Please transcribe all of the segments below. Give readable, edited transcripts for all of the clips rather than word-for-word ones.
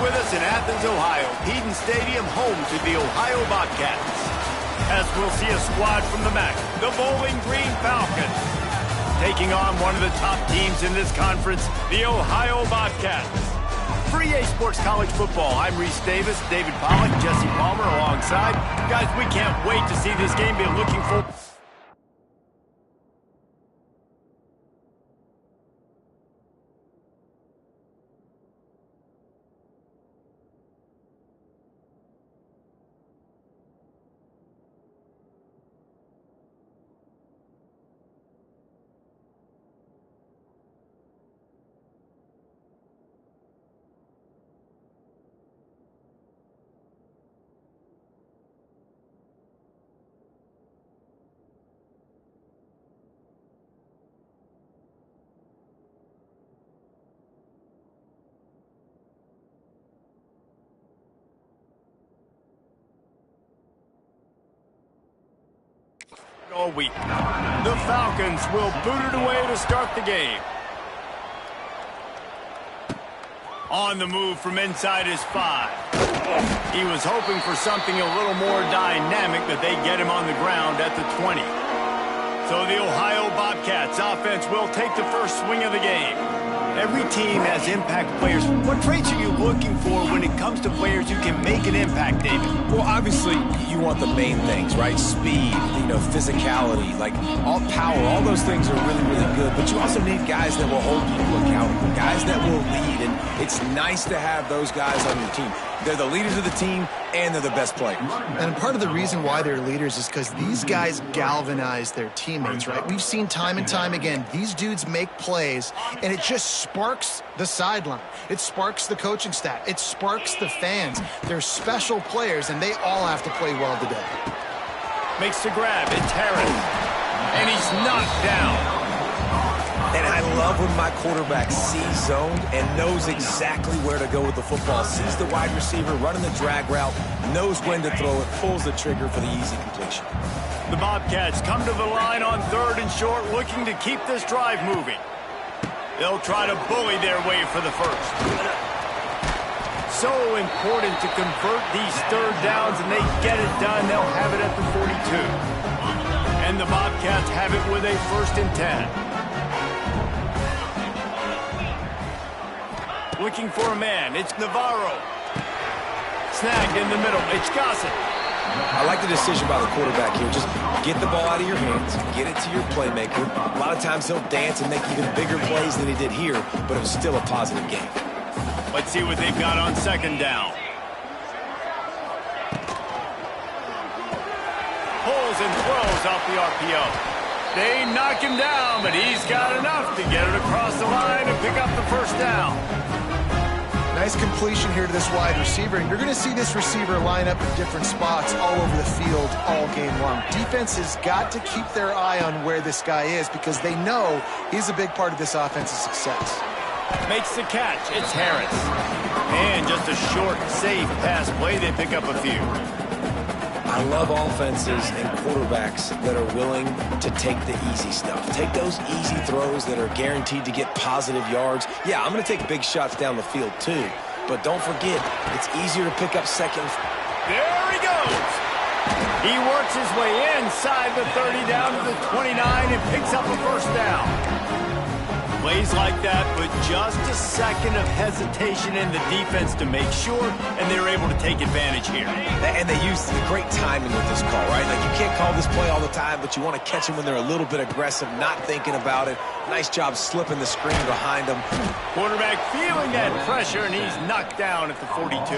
with us in Athens, Ohio. Eden Stadium, home to the Ohio Bobcats. As we'll see a squad from the MAC, the Bowling Green Falcons, taking on one of the top teams in this conference, the Ohio Bobcats. For EA Sports College Football, I'm Reese Davis, David Pollack, Jesse Palmer alongside. Guys, we can't wait to see this game. Be looking for... all week. The Falcons will boot it away to start the game. On the move from inside his 5. He was hoping for something a little more dynamic, but they get him on the ground at the 20. So the Ohio Bobcats offense will take the first swing of the game. Every team has impact players. What traits are you looking for when it comes to players who can make an impact, David? Well, obviously, you want the main things, right? Speed, physicality, like all power, all those things are really, really good. But you also need guys that will hold people accountable, guys that will lead. And it's nice to have those guys on your team. They're the leaders of the team, and they're the best players. And part of the reason why they're leaders is because these guys galvanize their teammates, right? We've seen time and time again, these dudes make plays, and it just sparks the sideline. It sparks the coaching staff. It sparks the fans. They're special players, and they all have to play well today. Makes the grab. It's Harris. And he's knocked down. And I love when my quarterback sees zoned and knows exactly where to go with the football. Sees the wide receiver running the drag route, knows when to throw it, pulls the trigger for the easy completion. The Bobcats come to the line on 3rd and short, looking to keep this drive moving. They'll try to bully their way for the first. So important to convert these 3rd downs, and they get it done. They'll have it at the 42. And the Bobcats have it with a 1st and 10. Looking for a man. It's Navarro. Snagged in the middle. It's Gossett. I like the decision by the quarterback here. Just get the ball out of your hands, get it to your playmaker. A lot of times he'll dance and make even bigger plays than he did here, but it was still a positive game. Let's see what they've got on 2nd down. Pulls and throws off the RPO. They knock him down, but he's got enough to get it across the line and pick up the 1st down. Nice completion here to this wide receiver, and you're going to see this receiver line up in different spots all over the field all game long. Defense has got to keep their eye on where this guy is because they know he's a big part of this offense's success. Makes the catch. It's Harris. And just a short, safe pass play. They pick up a few. I love offenses and quarterbacks that are willing to take the easy stuff. Take those easy throws that are guaranteed to get positive yards. Yeah, I'm going to take big shots down the field too. But don't forget, it's easier to pick up second. There he goes. He works his way inside the 30 down to the 29 and picks up a 1st down. Plays like that with just a second of hesitation in the defense to make sure, and they're able to take advantage here. And they use the great timing with this call, right? Like, you can't call this play all the time, but you want to catch them when they're a little bit aggressive, not thinking about it. Nice job slipping the screen behind them. Quarterback feeling that pressure, and he's knocked down at the 42.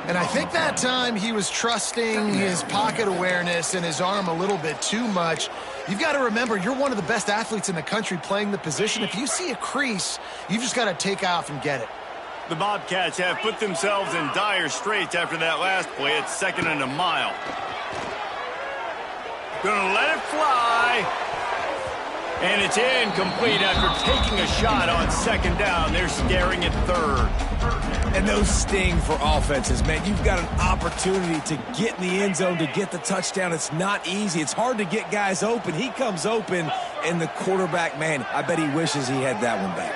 And I think that time he was trusting his pocket awareness and his arm a little bit too much. You've got to remember, you're one of the best athletes in the country playing the position. If you see a crease, you've just got to take off and get it. The Bobcats have put themselves in dire straits after that last play. It's 2nd and a mile. Gonna let it fly. And it's incomplete after taking a shot on 2nd down. They're staring at 3rd. And those sting for offenses, man. You've got an opportunity to get in the end zone, to get the touchdown. It's not easy. It's hard to get guys open. He comes open, and the quarterback, man, I bet he wishes he had that one back.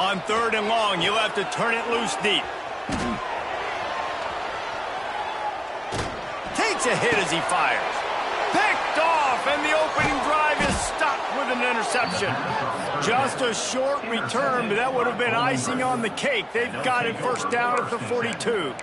On 3rd and long, you'll have to turn it loose deep. Takes a hit as he fires. Picked off, and the opening drive is stopped with an interception. Just a short return, but that would have been icing on the cake. They've got it first down at the 42.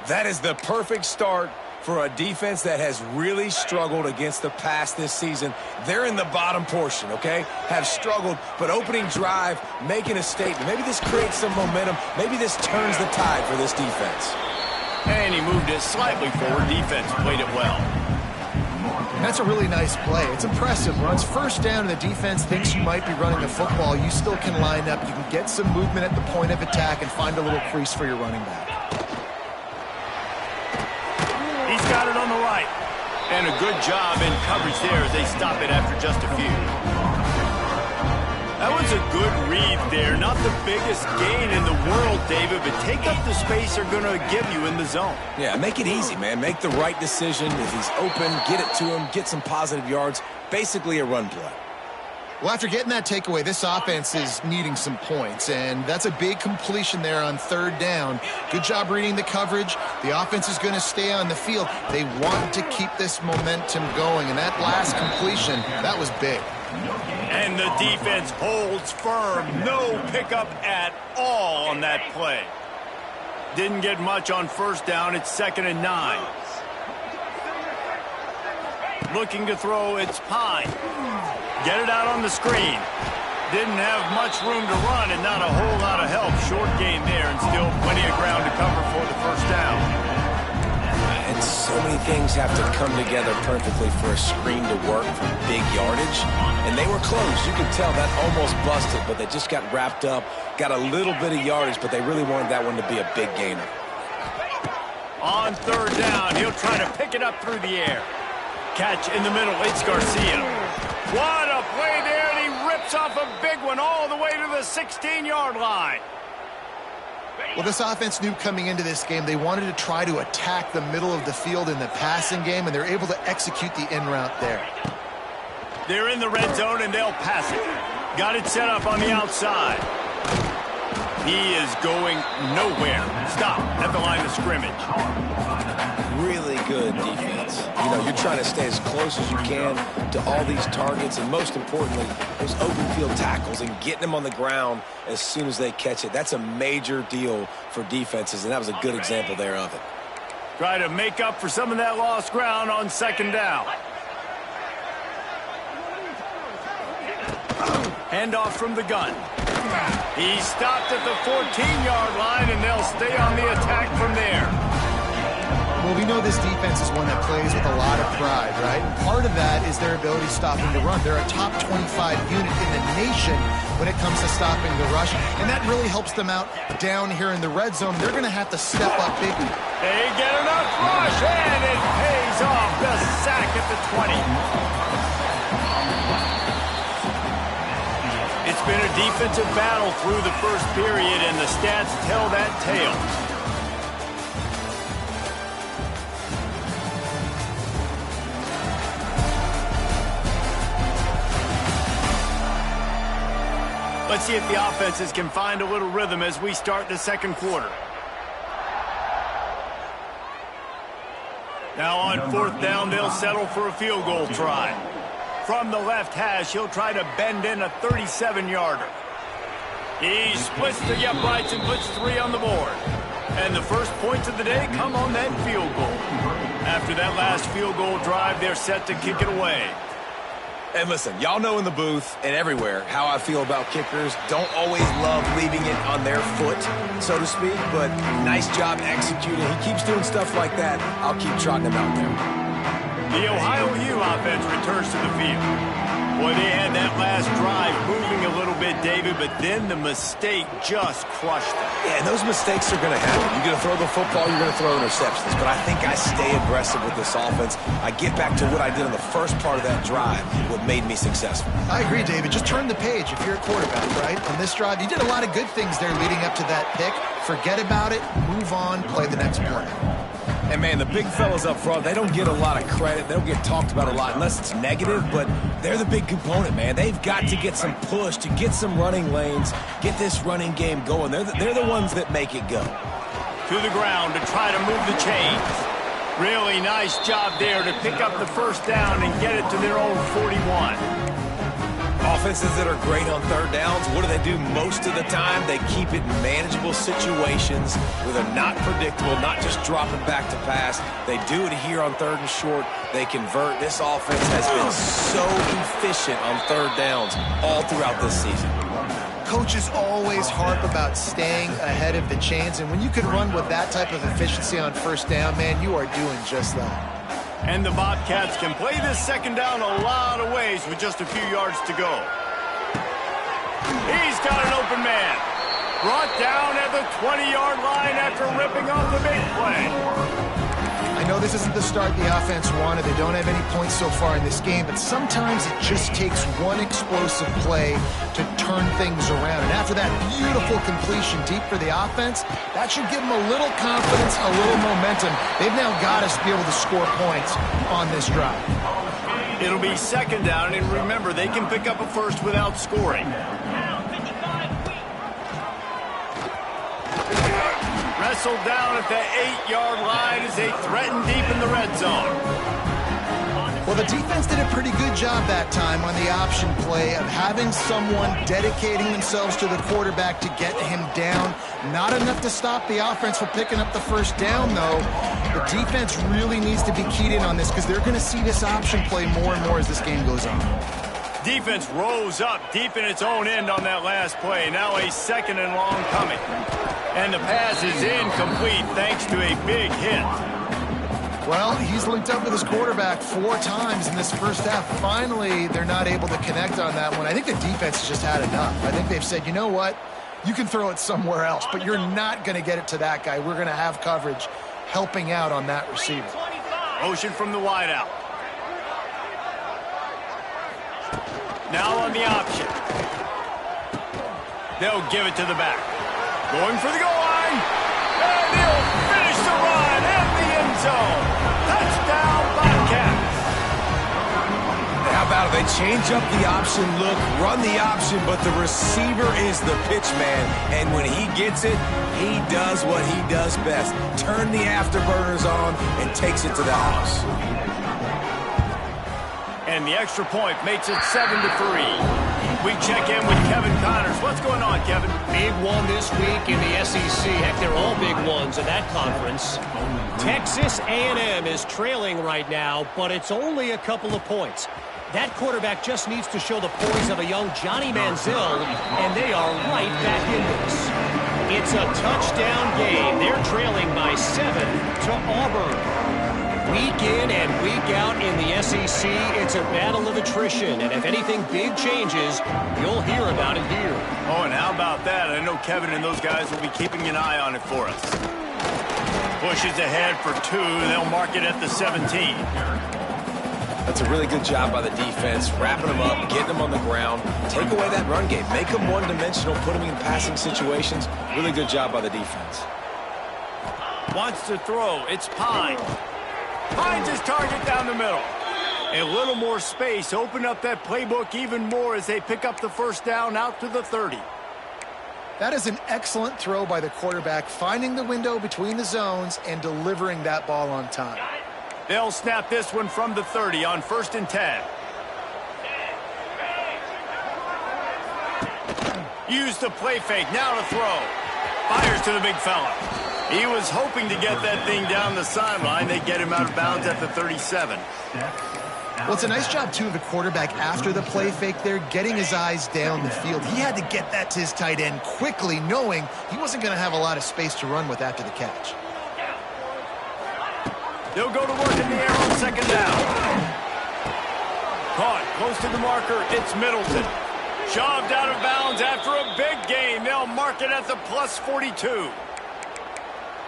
That is the perfect start for a defense that has really struggled against the pass this season. They're in the bottom portion, okay? Have struggled, but opening drive, making a statement. Maybe this creates some momentum. Maybe this turns the tide for this defense. And he moved it slightly forward. Defense played it well. That's a really nice play. It's impressive. Runs first down and the defense thinks you might be running the football. You still can line up. You can get some movement at the point of attack and find a little crease for your running back. He's got it on the right. And a good job in coverage there as they stop it after just a few. That was a good read there. Not the biggest gain in the world, David, but take up the space they're going to give you in the zone. Yeah, make it easy, man. Make the right decision. If he's open, get it to him, get some positive yards. Basically a run play. Well, after getting that takeaway, this offense is needing some points, and that's a big completion there on 3rd down. Good job reading the coverage. The offense is going to stay on the field. They want to keep this momentum going, and that last completion, that was big. And the defense holds firm. No pickup at all on that play. Didn't get much on 1st down. It's 2nd and 9. Looking to throw, it's Pine. Get it out on the screen. Didn't have much room to run and not a whole lot of help. Short gain there and still plenty of ground to cover for the 1st down. And so many things have to come together perfectly for a screen to work for big yardage. And they were close. You could tell that almost busted, but they just got wrapped up, got a little bit of yardage, but they really wanted that one to be a big gainer. On 3rd down, he'll try to pick it up through the air. Catch in the middle, it's Garcia. What a play there, and he rips off a big one all the way to the 16-yard line. Well, this offense knew coming into this game they wanted to try to attack the middle of the field in the passing game, and they're able to execute the in route there. They're in the red zone, and they'll pass it. Got it set up on the outside. He is going nowhere. Stop at the line of scrimmage. Really good defense. You know, you're trying to stay as close as you can to all these targets, and most importantly, those open field tackles and getting them on the ground as soon as they catch it. That's a major deal for defenses, and that was a good example there of it. Try to make up for some of that lost ground on 2nd down. Handoff from the gun. He stopped at the 14-yard line, and they'll stay on the attack from there. Well, we know this defense is one that plays with a lot of pride, right? Part of that is their ability stopping the run. They're a top 25 unit in the nation when it comes to stopping the rush, and that really helps them out down here in the red zone. They're going to have to step up big. They get enough rush, and it pays off. The sack at the 20. It's been a defensive battle through the first period, and the stats tell that tale. Let's see if the offenses can find a little rhythm as we start the 2nd quarter. Now on 4th down, they'll settle for a field goal try. From the left hash, he'll try to bend in a 37-yarder. He splits the uprights and puts 3 on the board. And the first points of the day come on that field goal. After that last field goal drive, they're set to kick it away. And listen, y'all know in the booth and everywhere how I feel about kickers. Don't always love leaving it on their foot, so to speak, but nice job executing. He keeps doing stuff like that. I'll keep trotting him out there. The Ohio U offense returns to the field. Boy, they had that last drive moving a little bit, David, but then the mistake just crushed them. Yeah, and those mistakes are going to happen. You're going to throw the football, you're going to throw interceptions. But I think I stay aggressive with this offense. I get back to what I did in the first part of that drive, what made me successful. I agree, David. Just turn the page if you're a quarterback, right? On this drive, you did a lot of good things there leading up to that pick. Forget about it, move on, play the next play. And, man, the big fellas up front, they don't get a lot of credit. They don't get talked about a lot unless it's negative, but they're the big component, man. They've got to get some push, to get some running lanes, get this running game going. They're the ones that make it go. To the ground to try to move the chains. Really nice job there to pick up the first down and get it to their own 41. Offenses that are great on third downs, what do? Most of the time, they keep it in manageable situations where they're not predictable, not just dropping back to pass. They do it here on third and short. They convert. This offense has been so efficient on third downs all throughout this season. Coaches always harp about staying ahead of the chains, and when you can run with that type of efficiency on first down, man, you are doing just that. And the Bobcats can play this second down a lot of ways with just a few yards to go. He's got an open man. Brought down at the 20-yard line after ripping off the big play. I know this isn't the start the offense wanted. They don't have any points so far in this game, but sometimes it just takes one explosive play to turn things around. And after that beautiful completion deep for the offense, that should give them a little confidence, a little momentum. They've now got us to be able to score points on this drive. It'll be second down, and remember, they can pick up a first without scoring. Wrestled down at the 8-yard line as they threaten deep in the red zone. Well, the defense did a pretty good job that time on the option play of having someone dedicating themselves to the quarterback to get him down. Not enough to stop the offense from picking up the first down, though. The defense really needs to be keyed in on this because they're going to see this option play more and more as this game goes on. Defense rose up deep in its own end on that last play. Now a second and long coming. And the pass is incomplete thanks to a big hit. Well, he's linked up with his quarterback 4 times in this first half. Finally, they're not able to connect on that one. I think the defense has just had enough. I think they've said, you know what? You can throw it somewhere else, but you're not going to get it to that guy. We're going to have coverage helping out on that receiver. Motion from the wideout. Now on the option. They'll give it to the back. Going for the goal line. And he'll finish the run in the end zone. Touchdown, Bobcats. How about it? They change up the option look, run the option, but the receiver is the pitch man. And when he gets it, he does what he does best. Turn the afterburners on and takes it to the house. And the extra point makes it 7-3. We check in with Kevin Connors. What's going on, Kevin? Big one this week in the SEC. Heck, they're all big ones in that conference. Texas A&M is trailing right now, but it's only a couple of points. That quarterback just needs to show the poise of a young Johnny Manziel, and they are right back in this. It's a touchdown game. They're trailing by 7 to Auburn. Week in and week out in the SEC, it's a battle of attrition. And if anything big changes, you'll hear about it here. Oh, and how about that? I know Kevin and those guys will be keeping an eye on it for us. Pushes ahead for 2. They'll mark it at the 17. That's a really good job by the defense, wrapping them up, getting them on the ground, take away that run game, make them one-dimensional, put them in passing situations. Really good job by the defense. Wants to throw. It's Pine. Finds his target down the middle. A little more space. Open up that playbook even more as they pick up the first down out to the 30. That is an excellent throw by the quarterback, finding the window between the zones and delivering that ball on time. They'll snap this one from the 30 on 1st and 10. Use the play fake. Now to throw. Fires to the big fella. He was hoping to get that thing down the sideline. They get him out of bounds at the 37. Well, it's a nice job, too, of the quarterback after the play fake there, getting his eyes down the field. He had to get that to his tight end quickly, knowing he wasn't going to have a lot of space to run with after the catch. They'll go to work in the air on 2nd down. Caught close to the marker. It's Middleton. Shoved out of bounds after a big gain. They'll mark it at the plus 42.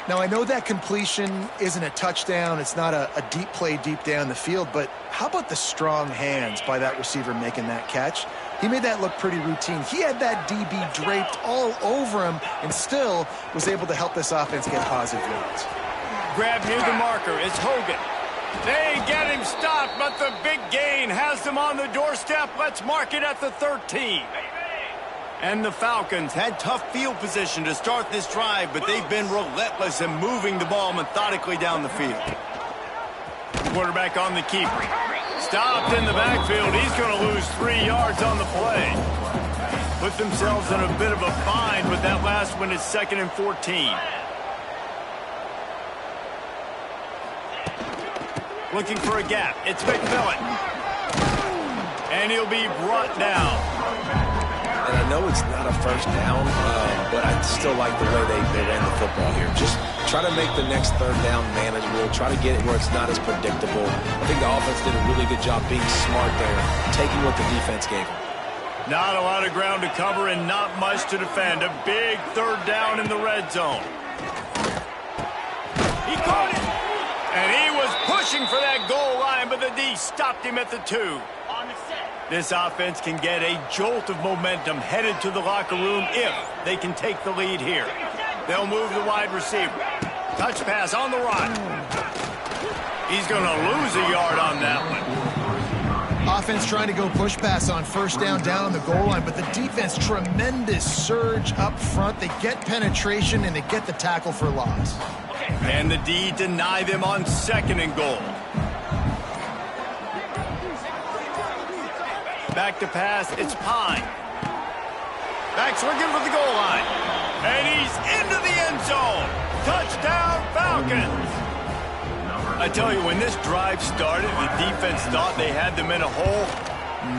Now, I know that completion isn't a touchdown. It's not a deep play deep down the field, but how about the strong hands by that receiver making that catch? He made that look pretty routine. He had that DB draped all over him and still was able to help this offense get positive yards. Grab near the marker. It's Hogan. They get him stopped, but the big gain has them on the doorstep. Let's mark it at the 13. And the Falcons had tough field position to start this drive, but they've been relentless in moving the ball methodically down the field. Quarterback on the keeper. Stopped in the backfield. He's going to lose 3 yards on the play. Put themselves in a bit of a bind, but that last one is 2nd and 14. Looking for a gap. It's McMillan. And he'll be brought down. And I know it's not a first down, but I still like the way they ran the football here. Just try to make the next 3rd down manageable. Try to get it where it's not as predictable. I think the offense did a really good job being smart there, taking what the defense gave them. Not a lot of ground to cover and not much to defend. A big 3rd down in the red zone. He caught it. And he was pushing for that goal line, but the D stopped him at the 2. This offense can get a jolt of momentum headed to the locker room if they can take the lead here. They'll move the wide receiver. Touch pass on the run. He's going to lose a yard on that one. Offense trying to go push pass on 1st down on the goal line, but the defense, tremendous surge up front. They get penetration, and they get the tackle for loss. And the D deny them on 2nd and goal. Back to pass, it's Pine. Back's looking for the goal line. And he's into the end zone. Touchdown, Falcons. I tell you, when this drive started, the defense thought they had them in a hole.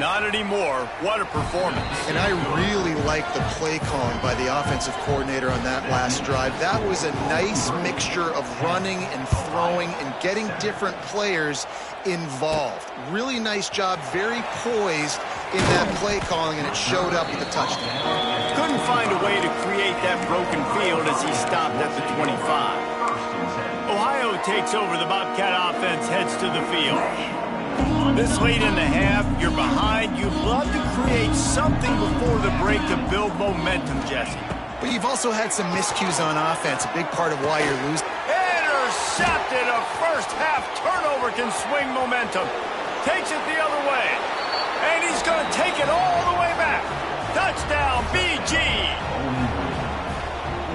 Not anymore. What a performance. And I really like the play calling by the offensive coordinator on that last drive. That was a nice mixture of running and throwing and getting different players involved. Really nice job, very poised in that play calling, and it showed up with a touchdown. Couldn't find a way to create that broken field as he stopped at the 25. Ohio takes over. The Bobcat offense heads to the field. This late in the half, you're behind. You'd love to create something before the break to build momentum, Jesse. But you've also had some miscues on offense, a big part of why you're losing. Intercepted. A first-half turnover can swing momentum. Takes it the other way. And he's going to take it all the way back. Touchdown, BG.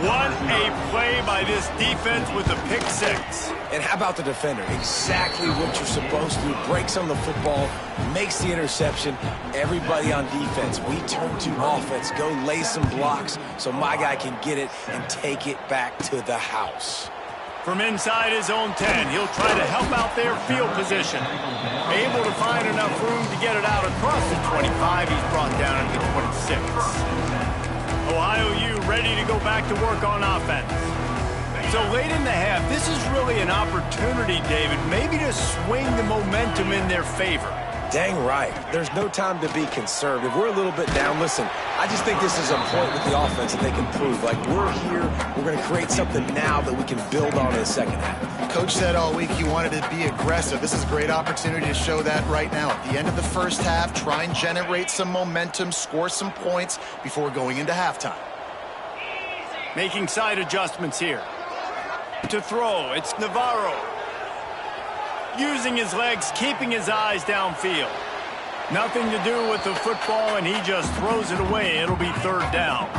What a play by this defense with a pick 6. And how about the defender? Exactly what you're supposed to do. Breaks on the football, makes the interception. Everybody on defense, we turn to offense. Go lay some blocks so my guy can get it and take it back to the house. From inside his own 10, he'll try to help out their field position. Able to find enough room to get it out across the 25. He's brought down at the 26. Ohio U ready to go back to work on offense. So late in the half, this is really an opportunity, David, maybe to swing the momentum in their favor. Dang right. There's no time to be conservative. We're a little bit down. Listen, I just think this is a point with the offense that they can prove. Like, we're here, we're going to create something now that we can build on in the second half. Coach said all week he wanted to be aggressive. This is a great opportunity to show that right now. At the end of the first half, try and generate some momentum, score some points before going into halftime. Making side adjustments here. To throw, it's Navarro. Using his legs, keeping his eyes downfield. Nothing to do with the football, and he just throws it away. It'll be 3rd down.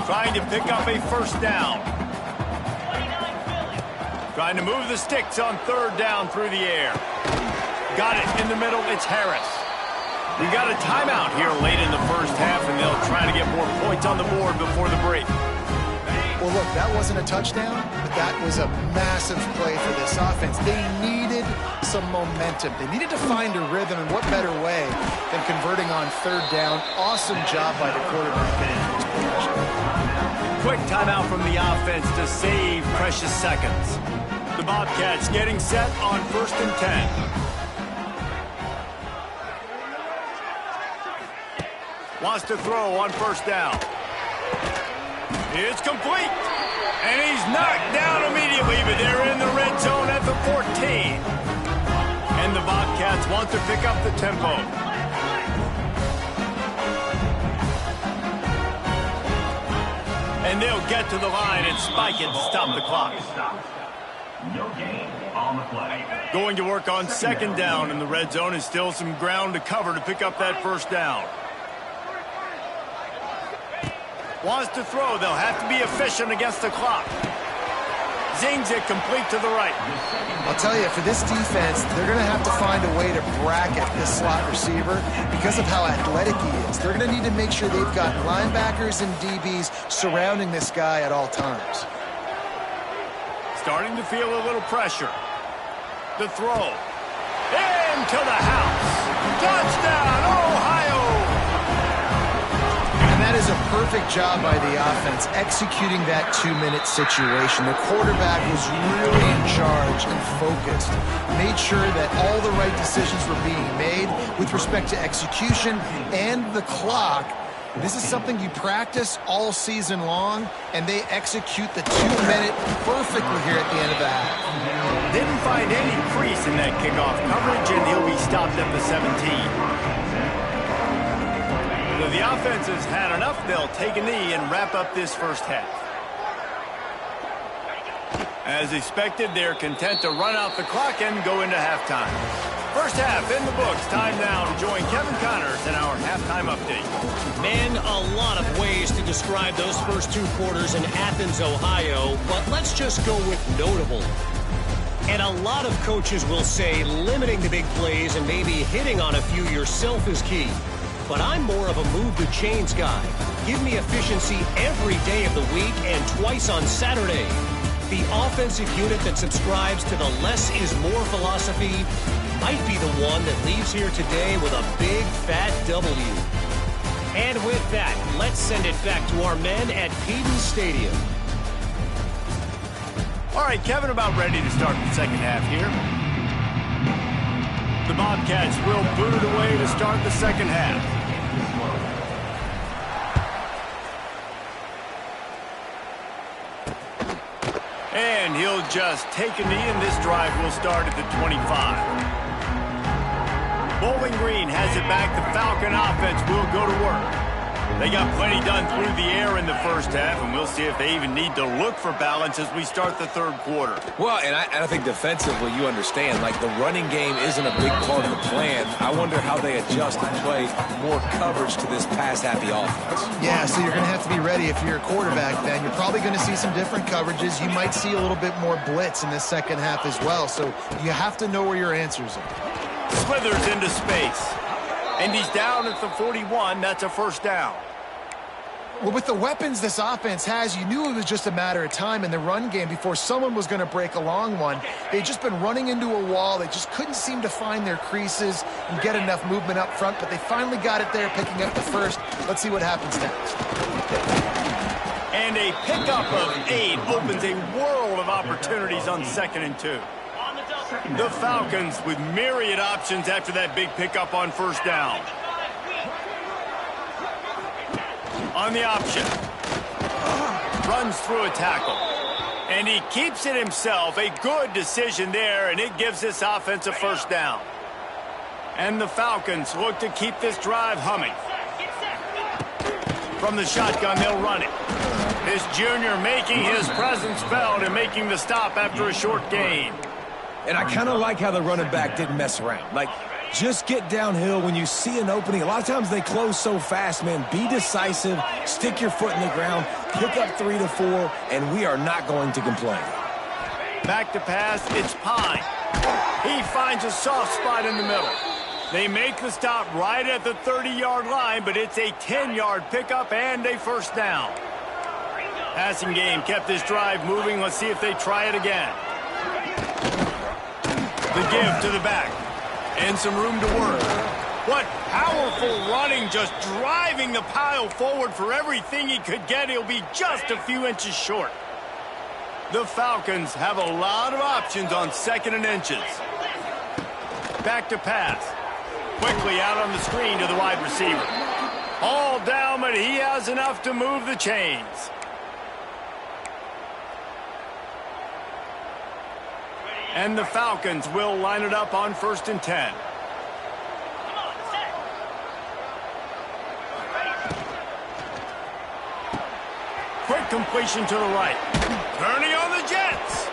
Trying to pick up a 1st down. Trying to move the sticks on 3rd down through the air. Got it in the middle. It's Harris. We got a timeout here late in the first half, and they'll try to get more points on the board before the break. Well, look, that wasn't a touchdown, but that was a massive play for this offense. They needed some momentum. They needed to find a rhythm, and what better way than converting on 3rd down. Awesome job by the quarterback. Quick timeout from the offense to save precious seconds. The Bobcats getting set on 1st and 10. Wants to throw on 1st down. It's complete. And he's knocked down immediately, but they're in the red zone at the 14. And the Bobcats want to pick up the tempo. And they'll get to the line and spike it and stop the clock. No gain on the play. Going to work on second down in the red zone, and still some ground to cover to pick up that first down. Wants to throw. They'll have to be efficient against the clock. Zings it complete to the right. I'll tell you, for this defense, they're going to have to find a way to bracket this slot receiver because of how athletic he is. They're going to need to make sure they've got linebackers and DBs surrounding this guy at all times. Starting to feel a little pressure. The throw. Into the house. Touchdown, Ohio! And that is a perfect job by the offense, executing that 2-minute situation. The quarterback was really in charge and focused. Made sure that all the right decisions were being made with respect to execution and the clock. This is something you practice all season long, and they execute the 2-minute perfectly here at the end of the half. Didn't find any crease in that kickoff coverage, and he'll be stopped at the 17. So the offense has had enough. They'll take a knee and wrap up this first half. As expected, they're content to run out the clock and go into halftime. First half in the books. Time now to join Kevin Connors in our halftime update. Man, a lot of ways to describe those first two quarters in Athens, Ohio, but let's just go with notable. And a lot of coaches will say limiting the big plays and maybe hitting on a few yourself is key. But I'm more of a move the chains guy. Give me efficiency every day of the week and twice on Saturday. The offensive unit that subscribes to the less is more philosophy might be the one that leaves here today with a big fat W. And with that, let's send it back to our men at Peden Stadium. All right, Kevin, about ready to start the second half here. The Bobcats will boot it away to start the second half. And he'll just take a knee, and this drive will start at the 25. Bowling Green has it back. The Falcon offense will go to work. They got plenty done through the air in the first half, and we'll see if they even need to look for balance as we start the third quarter. Well, and I think defensively, you understand, like the running game isn't a big part of the plan. I wonder how they adjust and play more coverage to this pass-happy offense. Yeah, so you're going to have to be ready if you're a quarterback then. You're probably going to see some different coverages. You might see a little bit more blitz in this second half as well, so you have to know where your answers are. Slithers into space. And he's down at the 41. That's a first down. Well, with the weapons this offense has, you knew it was just a matter of time in the run game before someone was going to break a long one. They'd just been running into a wall. They just couldn't seem to find their creases and get enough movement up front, but they finally got it there, picking up the first. Let's see what happens next. And a pickup of 8 opens a world of opportunities on 2nd and 2. The Falcons with myriad options after that big pickup on first down. On the option. Runs through a tackle. And he keeps it himself. A good decision there, and it gives this offense a first down. And the Falcons look to keep this drive humming. From the shotgun, they'll run it. This junior making his presence felt and making the stop after a short gain. And I kind of like how the running back didn't mess around. Like, just get downhill when you see an opening. A lot of times they close so fast, man. Be decisive, stick your foot in the ground, pick up 3 to 4, and we are not going to complain. Back to pass, it's Pine. He finds a soft spot in the middle. They make the stop right at the 30-yard line, but it's a 10-yard pickup and a first down. Passing game kept this drive moving. Let's see if they try it again. The give to the back. And some room to work. What powerful running, just driving the pile forward for everything he could get. He'll be just a few inches short. The Falcons have a lot of options on 2nd and inches. Back to pass. Quickly out on the screen to the wide receiver. All down, but he has enough to move the chains. And the Falcons will line it up on 1st and 10. Quick completion to the right. Turning on the Jets.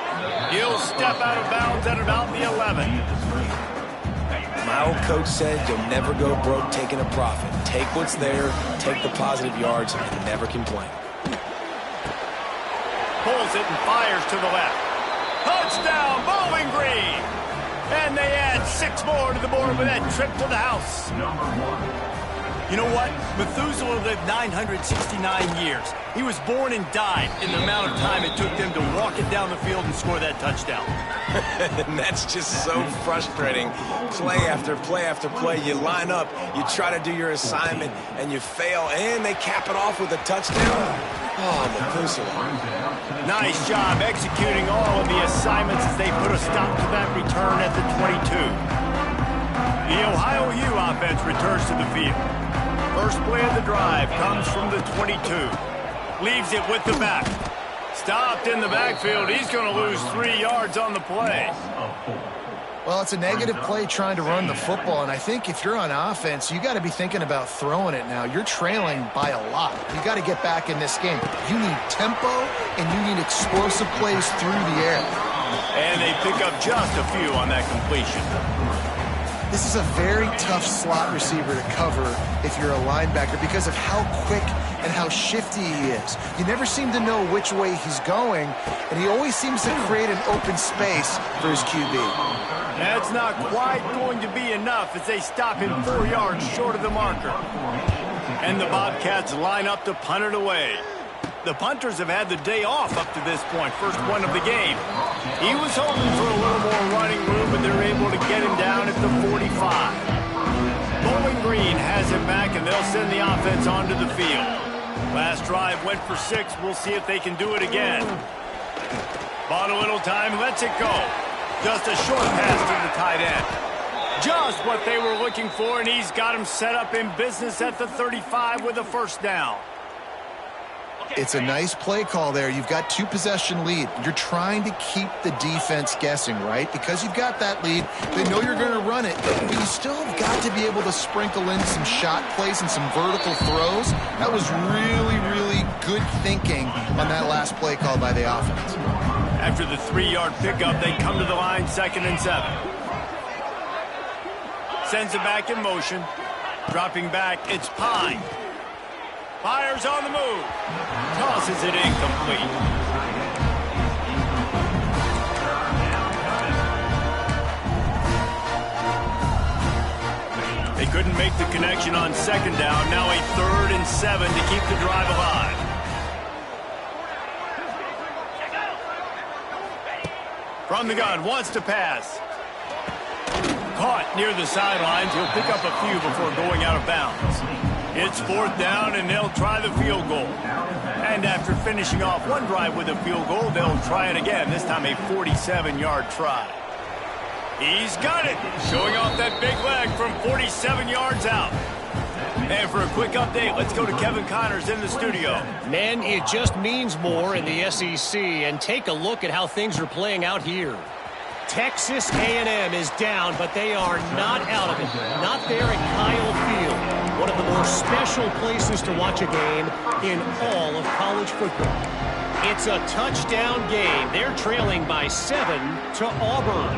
He'll step out of bounds at about the 11. My old coach said you'll never go broke taking a profit. Take what's there, take the positive yards, and never complain. Pulls it and fires to the left. Touchdown, Bowling Green! And they add 6 more to the board with that trip to the house. You know what? Methuselah lived 969 years. He was born and died in the amount of time it took them to walk it down the field and score that touchdown. And that's just so frustrating. Play after play after play. You line up, you try to do your assignment, and you fail, and they cap it off with a touchdown. Oh, Methuselah. Nice job executing all of the assignments as they put a stop to that return at the 22. The Ohio U offense returns to the field. First play of the drive comes from the 22. Leaves it with the back. Stopped in the backfield. He's going to lose 3 yards on the play. Well, it's a negative play trying to run the football, and I think if you're on offense, you got to be thinking about throwing it now. You're trailing by a lot. You got to get back in this game. You need tempo, and you need explosive plays through the air. And they pick up just a few on that completion. This is a very tough slot receiver to cover if you're a linebacker because of how quick and how shifty he is. You never seem to know which way he's going, and he always seems to create an open space for his QB. That's not quite going to be enough as they stop him 4 yards short of the marker. And the Bobcats line up to punt it away. The punters have had the day off up to this point, first one of the game. He was hoping for a little more running room, but they're able to get him down at the 45. Bowling Green has it back, and they'll send the offense onto the field. Last drive went for 6. We'll see if they can do it again. Bought a little time, lets it go. Just a short pass to the tight end. Just what they were looking for, and he's got him set up in business at the 35 with a first down. It's a nice play call there. You've got 2-possession lead. You're trying to keep the defense guessing, right? Because you've got that lead, they know you're going to run it, but you still have got to be able to sprinkle in some shot plays and some vertical throws. That was really, really good thinking on that last play call by the offense. After the 3-yard pickup, they come to the line, 2nd and 7. Sends it back in motion. Dropping back, it's Pine. Fires on the move. Tosses it incomplete. They couldn't make the connection on 2nd down. Now a 3rd and 7 to keep the drive alive. From the gun, wants to pass. Caught near the sidelines. He'll pick up a few before going out of bounds. It's 4th down, and they'll try the field goal. And after finishing off one drive with a field goal, they'll try it again, this time a 47-yard try. He's got it, showing off that big leg from 47 yards out. And for a quick update, let's go to Kevin Connors in the studio. Man, it just means more in the SEC, and take a look at how things are playing out here. Texas A&M is down, but they are not out of it. Not there at Kyle Field, one of the more special places to watch a game in all of college football. It's a touchdown game. They're trailing by 7 to Auburn.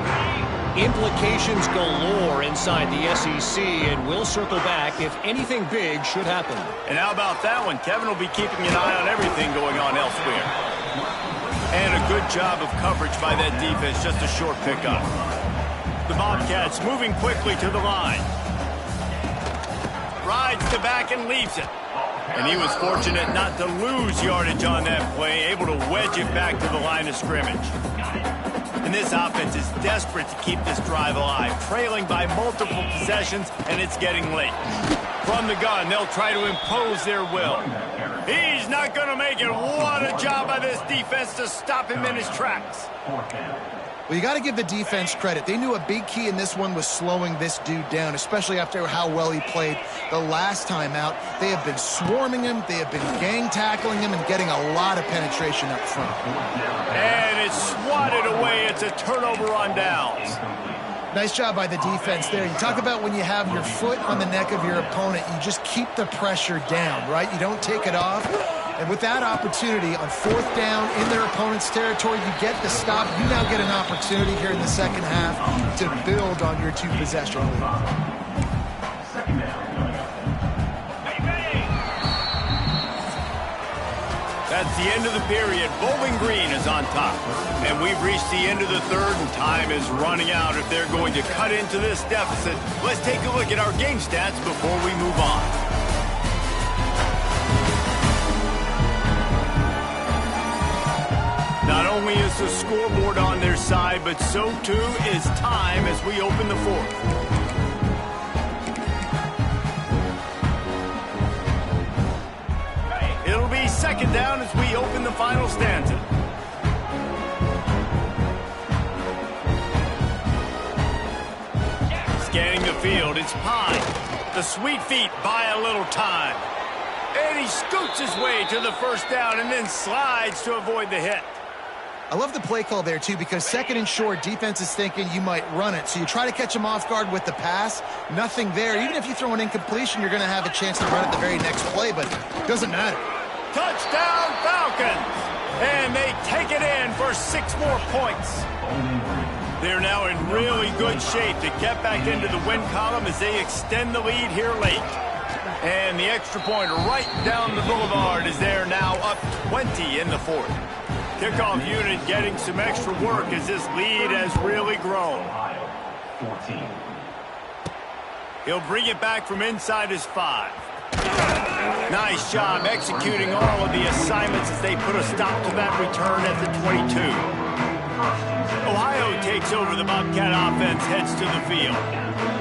Implications galore inside the SEC, and we'll circle back if anything big should happen. And how about that one? Kevin will be keeping an eye on everything going on elsewhere. And a good job of coverage by that defense, just a short pickup. The Bobcats moving quickly to the line. Rides the back and leaves it. And he was fortunate not to lose yardage on that play, able to wedge it back to the line of scrimmage. And this offense is desperate to keep this drive alive, trailing by multiple possessions, and it's getting late. From the gun, they'll try to impose their will. He's not going to make it. What a job by this defense to stop him in his tracks. Well, you got to give the defense credit. They knew a big key in this one was slowing this dude down, especially after how well he played the last time out. They have been swarming him. They have been gang tackling him and getting a lot of penetration up front. And it's swatted away. It's a turnover on downs. Nice job by the defense there. You talk about when you have your foot on the neck of your opponent, you just keep the pressure down, right? You don't take it off. And with that opportunity on 4th down in their opponent's territory, you get the stop. You now get an opportunity here in the second half to build on your 2-possession lead. That's the end of the period. Bowling Green is on top. And we've reached the end of the third, and time is running out if they're going to cut into this deficit. Let's take a look at our game stats before we move on. Not only is the scoreboard on their side, but so too is time as we open the fourth. It'll be second down as we open the final stanza. Scanning the field, it's Pine. The sweet feet buy a little time. And he scoots his way to the first down and then slides to avoid the hit. I love the play call there, too, because second and short, defense is thinking you might run it. So you try to catch them off guard with the pass. Nothing there. Even if you throw an incompletion, you're going to have a chance to run it the very next play, but it doesn't matter. Touchdown, Falcons! And they take it in for 6 more points. They're now in really good shape to get back into the win column as they extend the lead here late. And the extra point right down the boulevard is there now, up 20 in the fourth. Kickoff unit getting some extra work as this lead has really grown. He'll bring it back from inside his 5. Nice job executing all of the assignments as they put a stop to that return at the 22. Ohio takes over. The Bobcat offense heads to the field.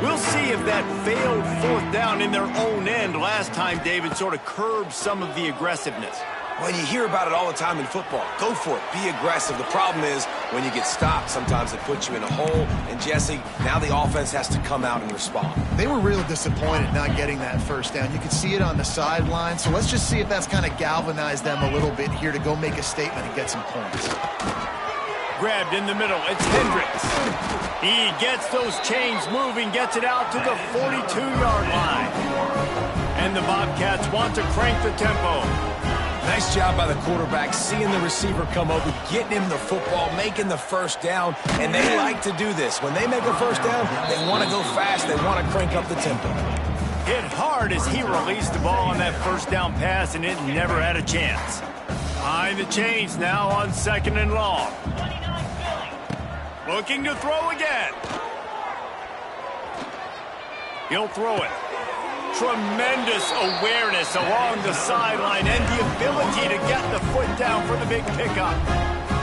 We'll see if that failed 4th down in their own end last time, David, sort of curbed some of the aggressiveness. Well, you hear about it all the time in football. Go for it. Be aggressive. The problem is when you get stopped, sometimes it puts you in a hole. And, Jesse, now the offense has to come out and respond. They were real disappointed not getting that first down. You could see it on the sideline. So let's just see if that's kind of galvanized them a little bit here to go make a statement and get some points. Grabbed in the middle. It's Hendricks. He gets those chains moving, gets it out to the 42-yard line. And the Bobcats want to crank the tempo. Nice job by the quarterback, seeing the receiver come over, getting him the football, making the first down, and they like to do this. When they make a first down, they want to go fast, they want to crank up the tempo. Hit hard as he released the ball on that first down pass, and it never had a chance. Behind the chains now on 2nd and long. Looking to throw again. He'll throw it. Tremendous awareness along the sideline and the ability to get the foot down for the big pickup.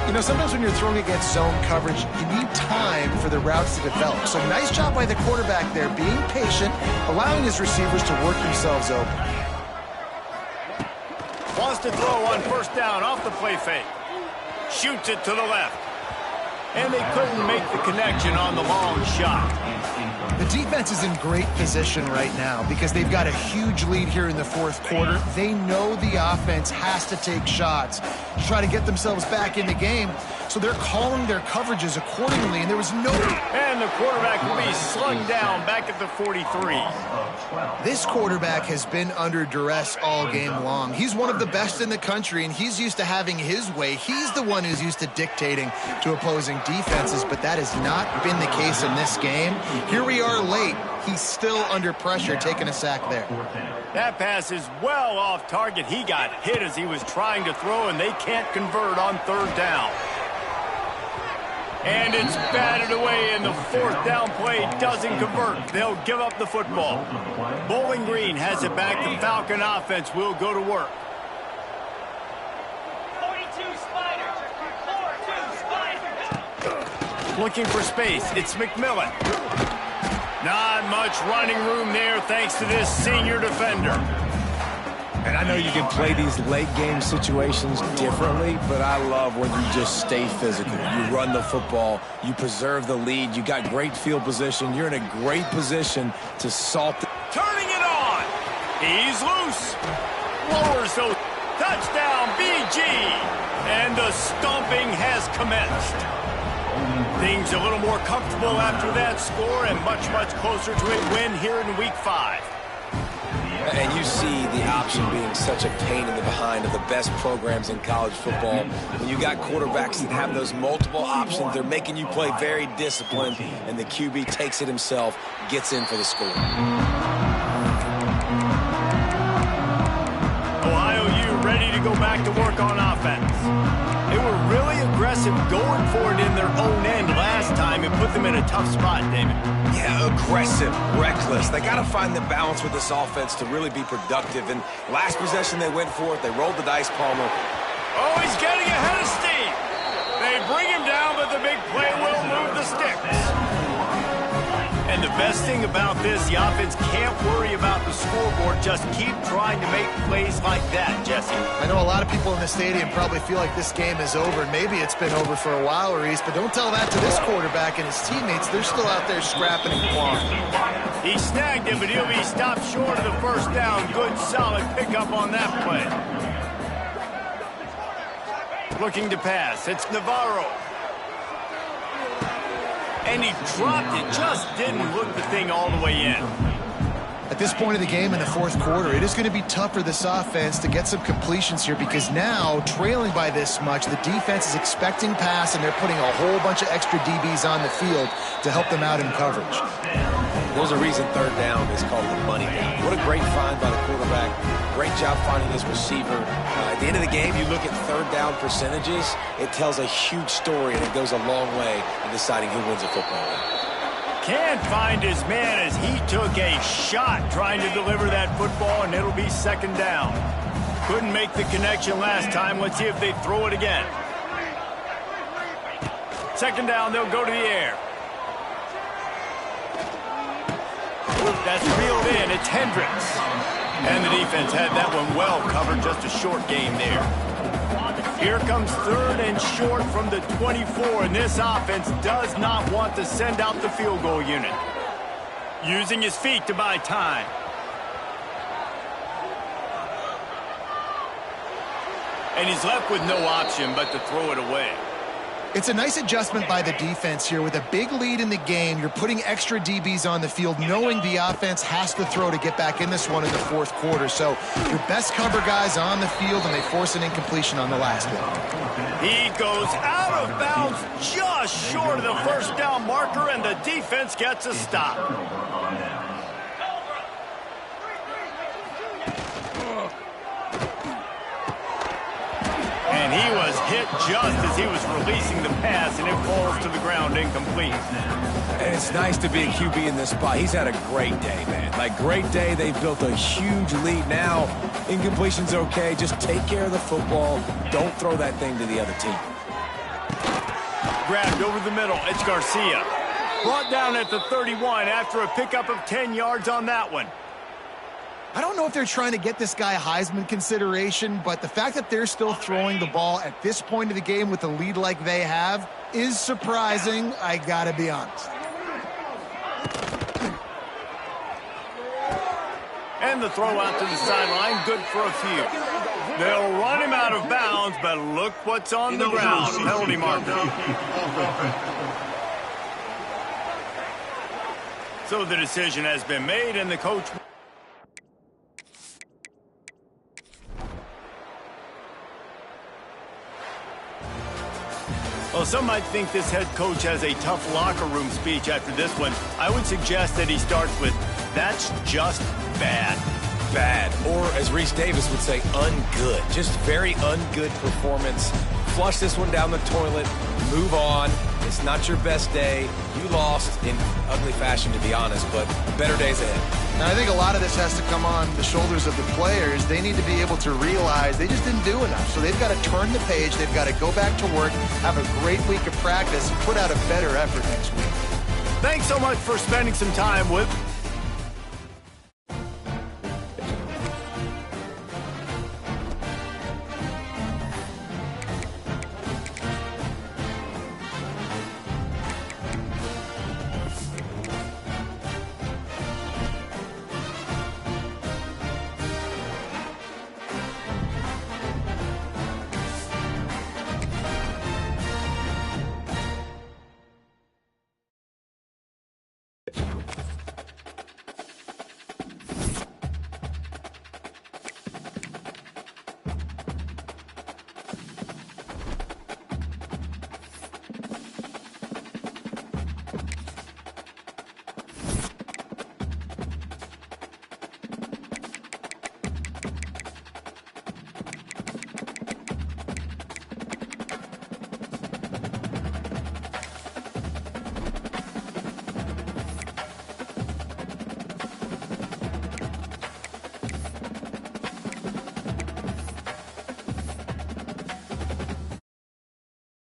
You know, sometimes when you're throwing against zone coverage, you need time for the routes to develop. So nice job by the quarterback there, being patient, allowing his receivers to work themselves open. Wants to throw on first down off the play fake. Shoots it to the left. And they couldn't make the connection on the long shot. The defense is in great position right now because they've got a huge lead here in the 4th quarter. They know the offense has to take shots to try to get themselves back in the game. So they're calling their coverages accordingly, and there was no... And the quarterback will be slugged down back at the 43. This quarterback has been under duress all game long. He's one of the best in the country, and he's used to having his way. He's the one who's used to dictating to opposing defenses, but that has not been the case in this game. Here we are late. He's still under pressure, taking a sack there. That pass is well off target. He got hit as he was trying to throw, and they can't convert on 3rd down. And it's batted away, and the 4th down play doesn't convert. They'll give up the football. Bowling Green has it back. The Falcon offense will go to work. 42 Spiders. Looking for space. It's McMillan. Not much running room there thanks to this senior defender. And I know you can play these late game situations differently, but I love when you just stay physical. You run the football, you preserve the lead, you got great field position, you're in a great position to salt the... Turning it on! He's loose! Lowers those... Touchdown, BG! And the stomping has commenced. Things a little more comfortable after that score and much, much closer to a win here in Week 5. And you see the option being such a pain in the behind of the best programs in college football. When you got quarterbacks that have those multiple options, they're making you play very disciplined, and the QB takes it himself, gets in for the score. Ohio U ready to go back to work on offense. They were really aggressive going for it in their own end last time and put them in a tough spot, David. Yeah, aggressive, reckless. They got to find the balance with this offense to really be productive. And last possession they went for it. They rolled the dice, Palmer. Oh, he's getting ahead of steam. They bring him down, but the big play will move the sticks. And the best thing about this, the offense can't worry about the scoreboard. Just keep trying to make plays like that, Jesse. I know a lot of people in the stadium probably feel like this game is over, and maybe it's been over for a while, Reese, but don't tell that to this quarterback and his teammates. They're still out there scrapping and clawing. He snagged it, but he'll be stopped short of the first down. Good, solid pickup on that play. Looking to pass. It's Navarro. And he dropped it, just didn't look the thing all the way in. At this point of the game in the fourth quarter, it is going to be tough for this offense to get some completions here because now, trailing by this much, the defense is expecting pass and they're putting a whole bunch of extra DBs on the field to help them out in coverage. There's a reason third down is called the money down. What a great find by the quarterback. Great job finding his receiver. At the end of the game, you look at third down percentages, it tells a huge story, and it goes a long way in deciding who wins a football game. Can't find his man as he took a shot trying to deliver that football, and it'll be second down. Couldn't make the connection last time. Let's see if they throw it again. Second down, they'll go to the air. That's reeled in. It's Hendricks. And the defense had that one well covered. Just a short game there. Here comes third and short from the 24. And this offense does not want to send out the field goal unit. Using his feet to buy time. And he's left with no option but to throw it away. It's a nice adjustment by the defense here. With a big lead in the game, you're putting extra DBs on the field, knowing the offense has to throw to get back in this one in the fourth quarter. So your best cover guys on the field, and they force an incompletion on the last one. He goes out of bounds just short of the first down marker, and the defense gets a stop. And he was hit just as he was releasing the pass, and it falls to the ground incomplete. And it's nice to be a QB in this spot. He's had a great day, man. Like, great day. They've built a huge lead now. Incompletion's okay. Just take care of the football. Don't throw that thing to the other team. Grabbed over the middle. It's Garcia. Brought down at the 31 after a pickup of 10 yards on that one. I don't know if they're trying to get this guy Heisman consideration, but the fact that they're still throwing the ball at this point of the game with a lead like they have is surprising, I gotta be honest. And the throw out to the sideline, good for a few. They'll run him out of bounds, but look what's on the ground. Penalty marker. So the decision has been made, and the coach... Well, some might think this head coach has a tough locker room speech after this one. I would suggest that he starts with, "That's just bad." Bad. Or, as Reese Davis would say, ungood. Just very ungood performance. Flush this one down the toilet. Move on. It's not your best day. You lost in ugly fashion, to be honest, but better days ahead. Now, I think a lot of this has to come on the shoulders of the players. They need to be able to realize they just didn't do enough. So they've got to turn the page. They've got to go back to work, have a great week of practice, and put out a better effort next week. Thanks so much for spending some time with